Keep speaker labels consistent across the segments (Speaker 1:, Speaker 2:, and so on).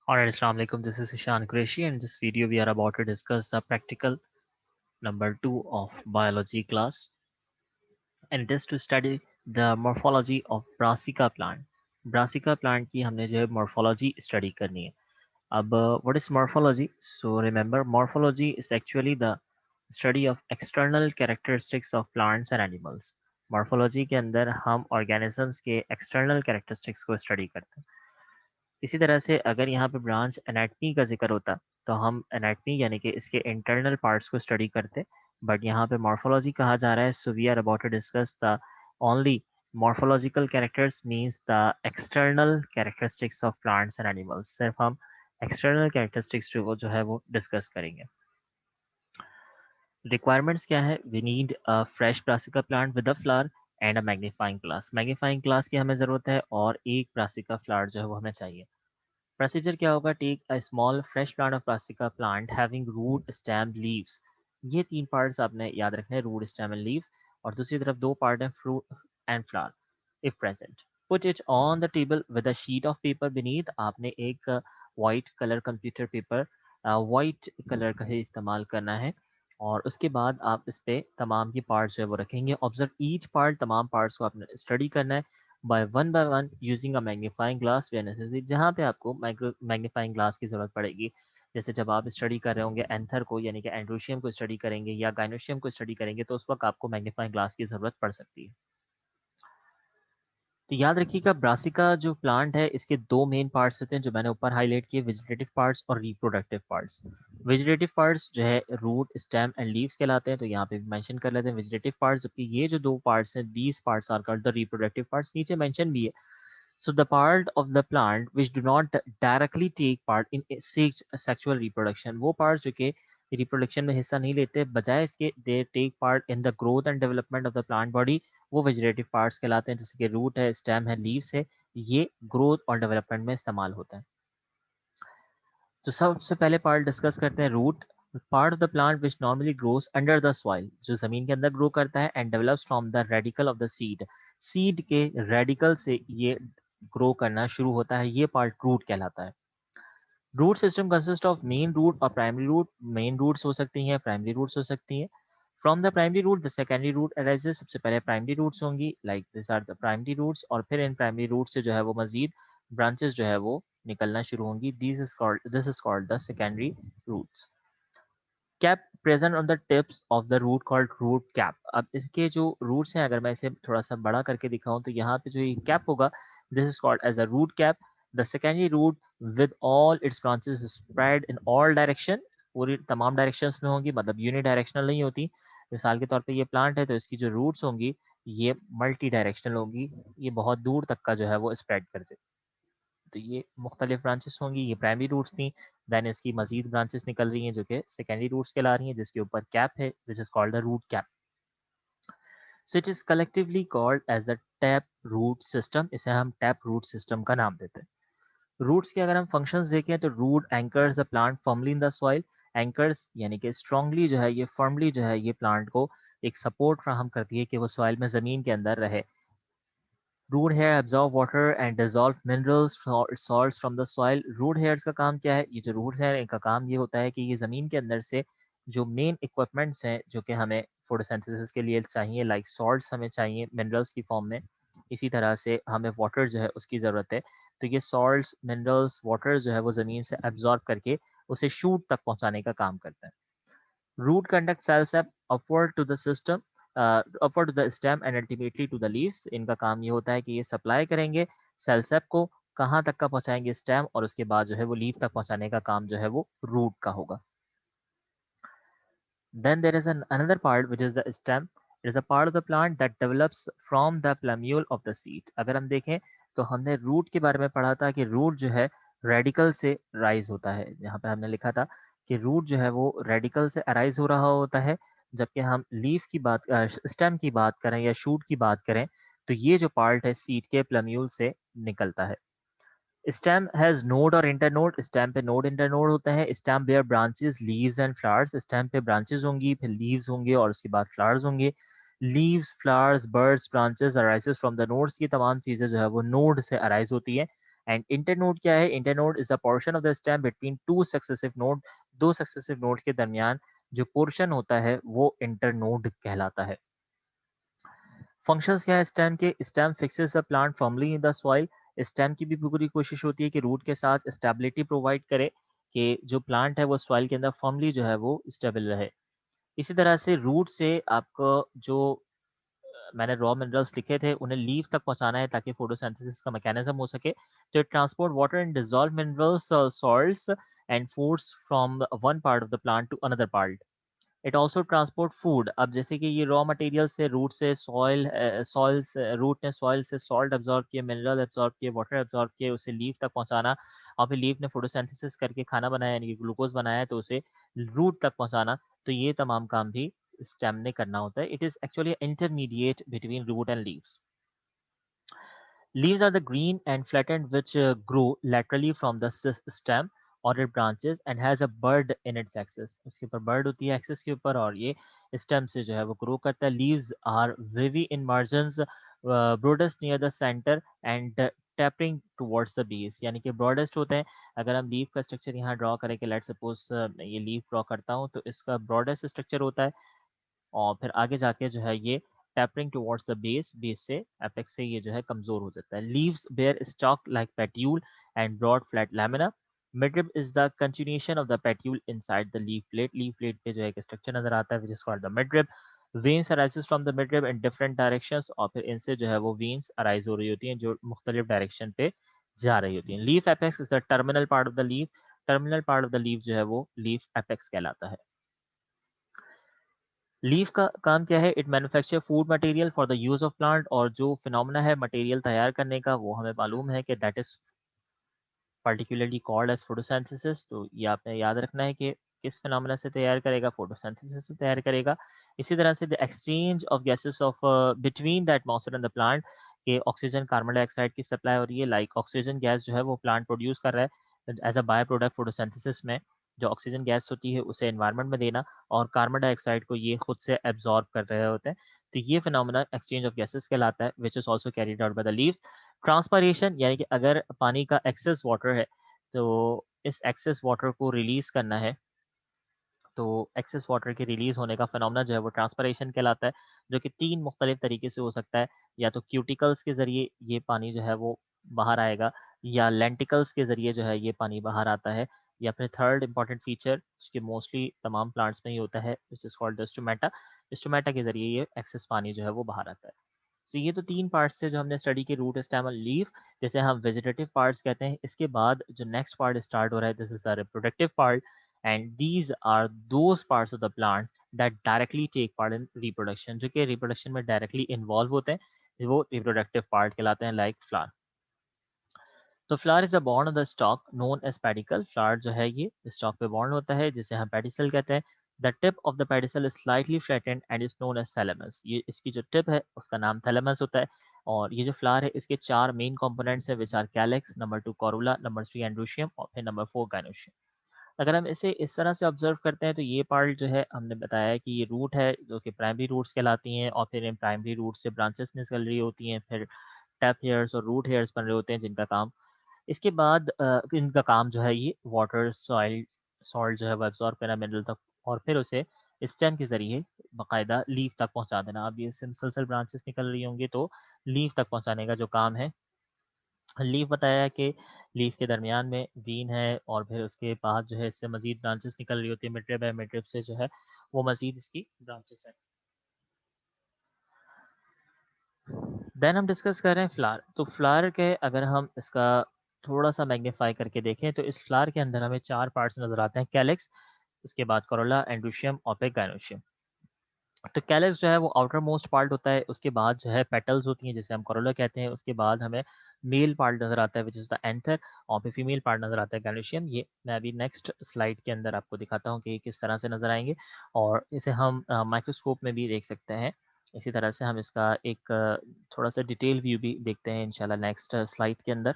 Speaker 1: Alright, Assalamu alaikum. This is Ishan Qureshi. In this video, we are about to discuss the practical number 2 of biology class, and it is to study the morphology of Brassica plant. Brassica plant की हमने जो है morphology study करनी है. अब what is morphology? So remember, morphology is actually the study of external characteristics of plants and animals. Morphology के अंदर हम organisms के external characteristics को study करते हैं. इसी तरह से अगर यहाँ पे ब्रांच एनाटमी का जिक्र होता तो हम एनाटमी यानी कि इसके इंटरनल पार्ट्स को स्टडी करते, बट यहाँ पे मॉर्फोलॉजी कहा जा रहा है. So we are about to discuss the only morphological characters, means the external characteristics of plants and animals. सिर्फ हम एक्सटर्नल कैरेक्टरिस्टिक्स जो है वो डिस्कस करेंगे. रिक्वायरमेंट्स क्या है? We need a fresh brassica plant with a flower and a magnifying glass. Magnifying glass की हमें ज़रूरत है और एक ब्रासिका फ्लावर जो है वो हमें चाहिए. प्रोसीजर क्या होगा? Take a small fresh plant of brassica plant having root stem leaves. ये तीन पार्ट्स आपने याद रखने हैं, रूट स्टेम एंड लीव्स. और दूसरी तरफ दो पार्ट है fruit and flower if present. Put it on the table with a sheet of paper beneath. आपने एक white colour computer paper white colour का ही इस्तेमाल करना है और उसके बाद आप इस पे तमाम की पार्ट्स जो है वो रखेंगे. ऑब्जर्व ईच पार्ट, तमाम पार्ट्स को आपने स्टडी करना है by one using a magnifying glass where necessary. जहाँ पे आपको मैग्नीफाइंग ग्लास की ज़रूरत पड़ेगी, जैसे जब आप स्टडी कर रहे होंगे एंथर को यानी कि एंड्रोशियम को स्टडी करेंगे या गाइनोशियम को स्टडी करेंगे, तो उस वक्त आपको मैग्नीफाइंग ग्लास की ज़रूरत पड़ सकती है. तो याद रखिएगा, ब्रासिका जो प्लांट है इसके दो मेन पार्ट्स होते हैं जो मैंने ऊपर हाईलाइट किए, वेजिटेटिव पार्ट्स और रिप्रोडक्टिव पार्ट्स. वेजिटेटिव पार्ट्स जो है रूट स्टेम एंड लीव्स कहलाते हैं, तो यहाँ पे मेंशन कर लेते हैं वेजिटेटिव पार्ट्स. जबकि ये जो दो पार्ट्स हैं, these parts are called the reproductive parts. नीचे मेंशन भी है. So the part of the plant which do not directly take part in sexual reproduction, वो parts जो कि reproduction में हिस्सा नहीं लेते, बजाय इसके they take part in the growth and development of the plant body, वो vegetative parts कहलाते हैं. जैसे कि root है, stem है, leaves है, ये growth और development में इस्तेमाल होता है. तो सबसे पहले पार्ट डिस्कस करते हैं root. Part of the plant which normally grows under the soil, जो जमीन के अंदर ग्रो करता है, and develops from the radicle of the seed. Seed के रेडिकल से ये ग्रो करना शुरू होता है. ये पार्ट रूट कहलाता है. Root system consist of main root और प्राइमरी रूट. मेन रूट्स हो सकती हैं, प्राइमरी रूट्स हो सकती हैं. From the primary root the secondary root arises. सबसे पहले प्राइमरी रूट्स होंगी, like this are the primary roots, और फिर इन प्राइमरी रूट से जो है वो मजीद ब्रांचेस जो है वो निकलना शुरू होंगी. This is called the secondary roots. Cap present on the tips of the root called root cap. अब इसके जो रूट्स हैं, अगर मैं इसे थोड़ा सा बड़ा करके दिखाऊं तो यहाँ पे जो ये कैप होगा, this is called as a root cap. The secondary root with all its branches spread in all direction. पूरी तमाम डायरेक्शंस में होंगी, मतलब यूनि डायरेक्शनल नहीं होती. मिसाल के तौर पे ये प्लांट है तो इसकी जो रूट्स होंगी ये मल्टी डायरेक्शनल होंगी, ये बहुत दूर तक का जो है वो स्प्रेड कर दे. तो ये मुख्तलिफ ब्रांचेस होंगी. ये प्राइमरी रूट्स थी. दैन इसकी मजीद ब्रांचेस निकल रही हैं जो कि सेकेंडरी रूट्स कहला रही हैं, जिसके ऊपर कैप है, which is called the root cap. So it is collectively called as the tap root system. इसे हम टैप रूट सिस्टम का नाम देते हैं. रूट्स के अगर हम फंक्शंस देखें तो root anchors the plant firmly in the soil. Anchors यानी कि स्ट्रांगली जो है ये, फर्मली जो है ये प्लांट को एक सपोर्ट फ्राहम करती है कि वो सॉइल में ज़मीन के अंदर रहे. रूट हेयर absorb वाटर एंड dissolve minerals salts from the soil. Root hairs का काम क्या है? ये जो रूट है इनका काम ये होता है कि ये ज़मीन के अंदर से जो मेन इक्विपमेंट्स हैं जो कि हमें फोटोसिंथेसिस के लिए चाहिए, लाइक सॉल्ट्स हमें चाहिए मिनरल्स की फॉर्म में, इसी तरह से हमें वाटर जो है उसकी ज़रूरत है. तो ये सॉल्ट्स, मिनरल्स, वाटर जो है वो ज़मीन से एब्जॉर्ब करके उसे शूट तक पहुँचाने का काम करते हैं. Root conduct cells up upward to the system, upward to the stem and ultimately to the leaves. इनका काम ये होता है कि ये सप्लाई करेंगे सेल सेप को, कहाँ तक का पहुंचाएंगे? स्टेम, और उसके बाद जो है वो लीफ तक पहुंचाने का काम जो है वो रूट का होगा. Then there is another part which is the stem. It is a part of the plant that develops from the plumule of the seed. अगर हम देखें तो हमने रूट के बारे में पढ़ा था कि रूट जो है रेडिकल से राइज होता है. यहाँ पे हमने लिखा था कि रूट जो है वो रेडिकल से अराइज हो रहा होता है. जबकि हम लीफ की बात, स्टेम की बात करें या शूट की बात करें, तो ये जो पार्ट है सीड के प्लम्यूल से निकलता है. स्टेम हैज नोड और इंटरनोड. स्टेम पे नोड इंटरनोड होता है. Stem bear branches leaves and flowers. Stem पे ब्रांचेस होंगी, फिर लीव्स होंगे और उसके बाद फ्लावर्स होंगे. Leaves, flowers, birds, branches arises from the nodes. ये तमाम चीज़ें जो है वो नोड से अराइज होती है. एंड इंटरनोड क्या है? Internode is a portion of the stem between two successive node, दो सक्सेसिव नोड के दरमियान जो पोर्शन होता है वो इंटरनोड कहलाता है। फंक्शंस क्या है स्टेम के? Stem fixes the plant firmly in the soil. Stem की भी पूरी कोशिश होती है कि रूट के साथ स्टेबिलिटी प्रोवाइड करे कि जो प्लांट है वो सॉइल के अंदर फर्मली जो है वो स्टेबल रहे। इसी तरह से रूट से आपको जो मैंने रॉ मिनरल्स लिखे थे उन्हें लीफ तक पहुंचाना है ताकि फोटोसिंथेसिस का मैकेनिज्म हो सके। तो transport water and dissolve minerals salts and foods from one part of the plant to another part. It also transport food. अब जैसे कि ये रॉ मटेरियल्स थे, रूट से सॉइल रूट ने सॉइल से सॉल्ट एब्जॉर्ब किए, मिनरल एब्जॉर्ब किए, वाटर एब्जॉर्ब किए, उसे लीफ तक पहुंचाना, और फिर लीफ ने फोटोसिंथेसिस करके खाना बनाया यानी कि ग्लूकोज बनाया तो उसे रूट तक पहुंचाना। तो ये तमाम काम भी स्टेम ने करना होता है। It is actually intermediate between root and leaves. Leaves are the green and flattened which grow laterally from the stem or it branches and has a bud in its axis. इसके ऊपर bud होती है axis के ऊपर और ये stem से जो है वो grow करता है। Leaves are wavy in margins, broadest near the center and tapering towards the base, यानी कि broadest होते हैं। अगर हम लीफ का स्ट्रक्चर यहाँ ड्रॉ करें कि लेट सपोज ये लीफ ड्रॉ करता हूँ तो इसका ब्रॉडेस्ट स्ट्रक्चर होता है और फिर आगे जाके जो है ये tapering towards the base, base से एपेक्स से ये जो है कमजोर हो जाता है। Leaves bear stalk like petiole and broad flat lamina. Midrib is the continuation of the petiole inside the leaf plate. Leaf plate पे जो है एक स्ट्रक्चर नजर आता है which is called the midrib. Veins arises from the midrib in different directions और फिर इनसे जो है वो वेन्स अराइज हो रही होती हैं जो मुख्तलिफ डायरेक्शन पे जा रही होती हैं। Leaf apex is the terminal part of the leaf. Terminal part of the leaf जो है वो लीफ एपेक्स कहलाता है। लीफ का काम क्या है? It manufacture food material for the use of plant. और जो फिनोमेना है मटेरियल तैयार करने का वो हमें मालूम है कि that is particularly called as photosynthesis. तो ये आपने याद रखना है कि किस फिनोमेना से तैयार करेगा? फोटोसिंथेसिस से तैयार करेगा। इसी तरह से the exchange of gases of between the atmosphere and the plant के ऑक्सीजन कार्बन डाइऑक्साइड की सप्लाई हो रही है। लाइक ऑक्सीजन गैस जो है वो प्लांट प्रोड्यूस कर रहा है as a by product photosynthesis में। जो ऑक्सीजन गैस होती है उसे एनवायरनमेंट में देना और कार्बन डाइऑक्साइड को ये खुद से एब्जॉर्ब कर रहे होते हैं। तो ये फिनोमेना एक्सचेंज ऑफ गैसेस कहलाता है which is also carried out by the leaves. Transpiration यानी कि अगर पानी का एक्सेस वाटर है तो इस एक्सेस वाटर को रिलीज करना है तो एक्सेस वाटर के रिलीज होने का फिनोमेना जो है वो ट्रांसपरेशन कहलाता है। जो कि तीन मुख्तलिफ तरीके से हो सकता है। या तो क्यूटिकल्स के ज़रिए ये पानी जो है वो बाहर आएगा, या लेंटिकल्स के ज़रिए जो है ये पानी बाहर आता है, या फिर थर्ड इंपॉर्टेंट फीचर जिसके मोस्टली तमाम प्लांट्स में ही होता है which is called stomata. Stomata के ज़रिए ये एक्सेस पानी जो है वो बाहर आता है। तो ये तो तीन पार्ट्स थे जो हमने स्टडी की, रूट स्टेम और लीफ, जैसे हम वेजिटेटिव पार्ट्स कहते हैं। इसके बाद जो नेक्स्ट पार्ट स्टार्ट हो रहा है this is the reproductive part and these are those parts of the plants that directly take part in reproduction, जो कि रिप्रोडक्शन में डायरेक्टली इन्वॉल्व होते हैं, वो रिप्रोडक्टिव पार्ट कहलाते हैं लाइक फ्लावर। तो flower is a bond of the stalk known as pedicel. Flower जो है ये स्टॉक पे बॉन्ड होता है जिसे हम पेडिसल कहते हैं। The tip of the pedicel is slightly flattened and is known as thalamus. ये इसकी जो टिप है उसका नाम थैलेमस होता है। और ये जो फ्लावर है इसके चार मेन कंपोनेंट्स है which are calyx, number 2 corolla, number 3 androecium और फिर नंबर 4 गाइनोशियम। अगर हम इसे इस तरह से ऑब्जर्व करते हैं तो ये पार्ट जो है हमने बताया है कि ये रूट है जो कि प्राइमरी रूट्स कहलाती हैं और फिर इन प्राइमरी रूट से ब्रांचेस निकल रही होती हैं, फिर टैप हेयर्स और रूट हेयर्स बन रहे होते हैं जिनका काम, इसके बाद इनका काम जो है ये वाटर सॉइल सॉल्ट जो है वो एब्जॉर्ब करना मिनरल तक और फिर उसे स्टेम के जरिए बाकायदा लीफ तक पहुंचा देना। अब ये मुसलसल ब्रांचेस निकल रही होंगी तो लीफ तक पहुंचाने का जो काम है, लीफ बताया कि लीफ के दरमियान में वीन है और फिर उसके बाद जो है इससे मजीद ब्रांचेस निकल रही होती है। मिडरिब है, मिडरिब से जो है वो मजीद इसकी ब्रांचेस है। देन हम डिस्कस कर रहे हैं फ्लावर। तो फ्लावर के अगर हम इसका थोड़ा सा मैग्नीफाई करके देखें तो इस फ्लावर के अंदर हमें चार पार्ट्स नजर आते हैं, कैलिक्स, उसके बाद कोरोला, एंड्रोशियम और फिर गाइनोशियम। तो कैलिक्स जो है वो आउटर मोस्ट पार्ट होता है, उसके बाद जो है पेटल्स होती हैं जिसे हम कोरोला कहते हैं, उसके बाद हमें मेल पार्ट नजर आता है विच इज द एंथर और फिर फीमेल पार्ट नजर आता है गाइनोशियम। ये मैं अभी नेक्स्ट स्लाइड के अंदर आपको दिखाता हूँ कि ये किस तरह से नजर आएंगे और इसे हम माइक्रोस्कोप में भी देख सकते हैं। इसी तरह से हम इसका एक थोड़ा सा डिटेल व्यू भी देखते हैं इंशाल्लाह नेक्स्ट स्लाइड के अंदर।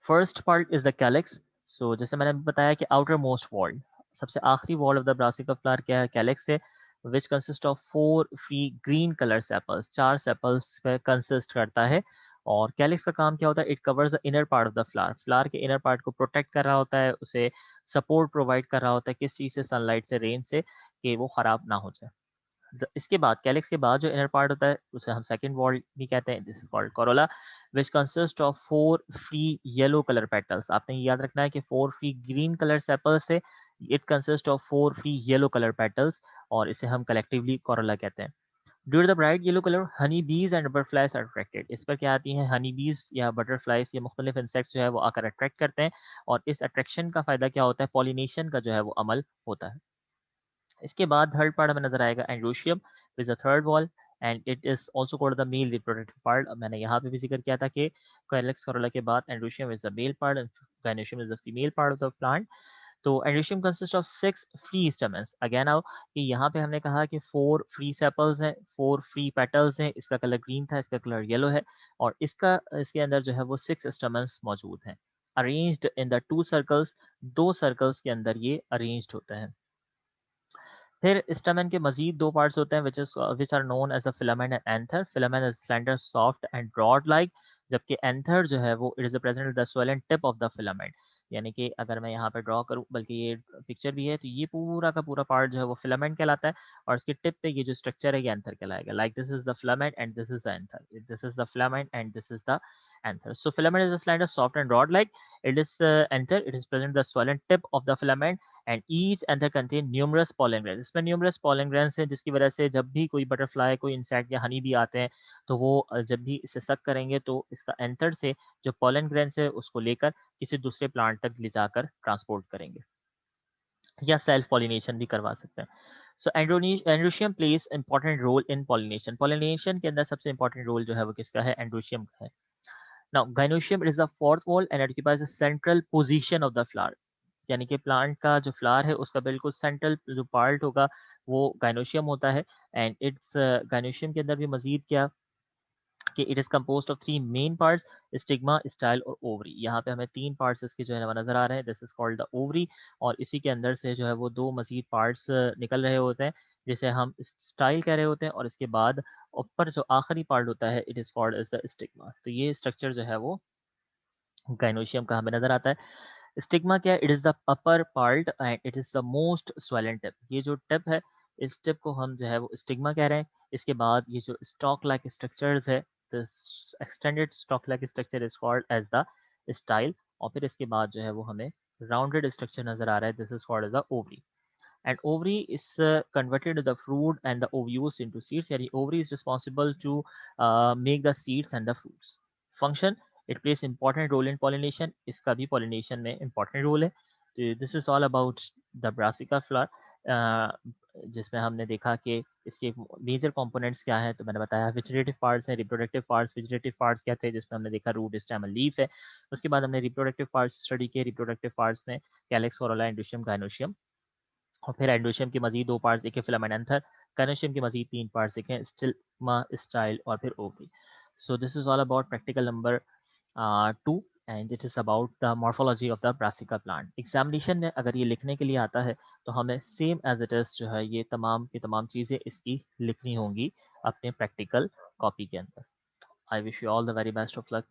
Speaker 1: First part is the calyx. So जैसे मैंने बताया कि आउटर मोस्ट वॉल, सबसे आखिरी wall of the Brassica flower क्या है? कैलिक्स है which consist of 4 free green colour sepals, चार सेपल्स पे कंसिस्ट करता है। और कैलिक्स का काम क्या होता है, it covers the inner part of the flower, flower के इनर पार्ट को प्रोटेक्ट कर रहा होता है, उसे सपोर्ट प्रोवाइड कर रहा होता है, किस चीज़ से, सनलाइट से, रेन से, कि वो ख़राब ना हो जाए। इसके बाद कैलिक्स के बाद जो इनर पार्ट होता है उसे हम सेकंड वॉल भी कहते हैं, this is called Corolla, which consist of 4 free yellow colour petals. आपने ये याद रखना है कि 4 फ्री ग्रीन कलर सेपल्स से it consist of 4 free yellow colour petals, और इसे हम कलेक्टिवली कोरोला कहते हैं। Due the bright yellow colour Honey बीज एंड बटरफ्लाइज आर अट्रैक्टेड, इस पर क्या आती हैं, हनी बीज या बटरफ्लाइज या मुख्तलिफ इंसेक्ट्स जो है वो आकर अट्रैक्ट करते हैं, और इस अट्रैक्शन का फायदा क्या होता है, पॉलिनेशन का जो है वो अमल होता है। इसके बाद थर्ड पार्ट हमें नजर आएगा androecium with the third wall, and it is also called the male reproductive part. अब मैंने यहाँ पे भी जिक्र किया था कि कैलिक्स कोरोला के बाद androecium is the male part and gynoecium is the female part of the plant. तो androecium consist of 6 free stamens. Again आओ कि यहाँ पे हमने कहा कि 4 फ्री सेपल्स हैं, 4 फ्री पेटल्स हैं, इसका कलर ग्रीन था, इसका कलर येलो है, और इसके अंदर जो है वो 6 स्टेमन्स मौजूद हैं, arranged in the 2 circles, 2 circles के अंदर ये अरेंज्ड होते हैं। फिर स्टमन के मजीद 2 पार्ट्स होते हैं which are known as the filament and anther. Filament is slender soft and broad like, जबकि एंथर जो है वो it is present the swollen tip of the filament. यानी कि अगर मैं यहाँ पे ड्रॉ करूँ, बल्कि ये पिक्चर भी है, तो ये पूरा का पूरा पार्ट जो है वो फिलामेंट कहलाता है, और इसके टिप पे ये जो स्ट्रक्चर है ये एंथर कहलाएगा। Like this is the filament and this is the anther, this is the filament and this is the anther. So filament is a slender, soft and rod like. It is anther. It is present the swollen tip of the filament, and each anther contain numerous pollen grains। इसमें numerous pollen grains हैं, जिसकी वजह से जब भी कोई butterfly, कोई insect या हनी भी आते हैं, तो वो जब भी इसे सक करेंगे तो इसका एंथर से जो pollen grains है उसको लेकर किसी दूसरे प्लांट तक ले जाकर ट्रांसपोर्ट करेंगे, या सेल्फ पॉलिनेशन भी करवा सकते हैं। So androecium place important role in pollination. Pollination के अंदर सबसे इंपॉर्टेंट रोल जो है वो किसका है, एंड्रोशियम का है। Now gynoecium is the fourth wall and it occupies the central position of the flower। यानी कि प्लांट का जो फ्लावर है उसका बिल्कुल सेंट्रल जो पार्ट होगा वो गाइनोशियम होता है। एंड इट्स गाइनोशियम के अंदर भी मजीद क्या कि it is composed of 3 main parts, stigma, style और ओवरी। यहाँ पे हमें 3 पार्ट्स इसके जो है वो नजर आ रहे हैं, this is called the ovary, और इसी के अंदर से जो है वो 2 मजीद पार्ट्स निकल रहे होते हैं, जिसे हम स्टाइल कह रहे होते हैं, और इसके बाद ऊपर जो आखिरी पार्ट होता है it is called as the stigma. तो ये स्ट्रक्चर जो है वो गाइनोशियम का हमें नजर आता है। स्टिग्मा क्या है, it is the upper part and it is the most swollen tip. ये जो टिप है, इस टिप को हम जो है वो स्टिग्मा कह रहे हैं। इसके बाद ये जो स्टॉक लाइक स्ट्रक्चर्स है, this extended stalk like structure is called as the style, और फिर इसके बाद जो है वो हमें राउंडेड स्ट्रक्चर नजर आ रहा है, this is called as the ovary. And ovary is converted the fruit and the ovules into seeds, यानी ovary is responsible to make the seeds and the fruits function। it plays important role in pollination, इसका भी pollination में important role है। तो this is all about the brassica flower, जिसमें हमने देखा कि इसके मेजर कंपोनेंट्स क्या हैं। तो मैंने बताया वेजिटेटिव पार्ट्स हैं, रिप्रोडक्टिव पार्ट्स। वेजिटेटिव पार्ट्स क्या थे, जिसमें हमने देखा रूट, स्टेम, लीफ है। उसके बाद हमने रिप्रोडक्टिव पार्ट्स स्टडी किए। रिप्रोडक्टिव पार्ट्स में कैलिक्स, कोरोला, एंड्रोशियम, गाइनोशियम, और फिर एंडोशियम के मजीद 2 पार्ट्स देखे, फिलामेंट एंथर। कैनोशियम के मजीद 3 पार्ट्स देखे, स्टिल्मा, स्टाइल और फिर ovary. So this is all about practical number 2, and it is about the morphology of the brassica plant. Examination में अगर ये लिखने के लिए आता है तो हमें सेम एज इट इज़ जो है ये तमाम की तमाम चीज़ें इसकी लिखनी होंगी अपने प्रैक्टिकल कॉपी के अंदर। I wish you all the very best of luck.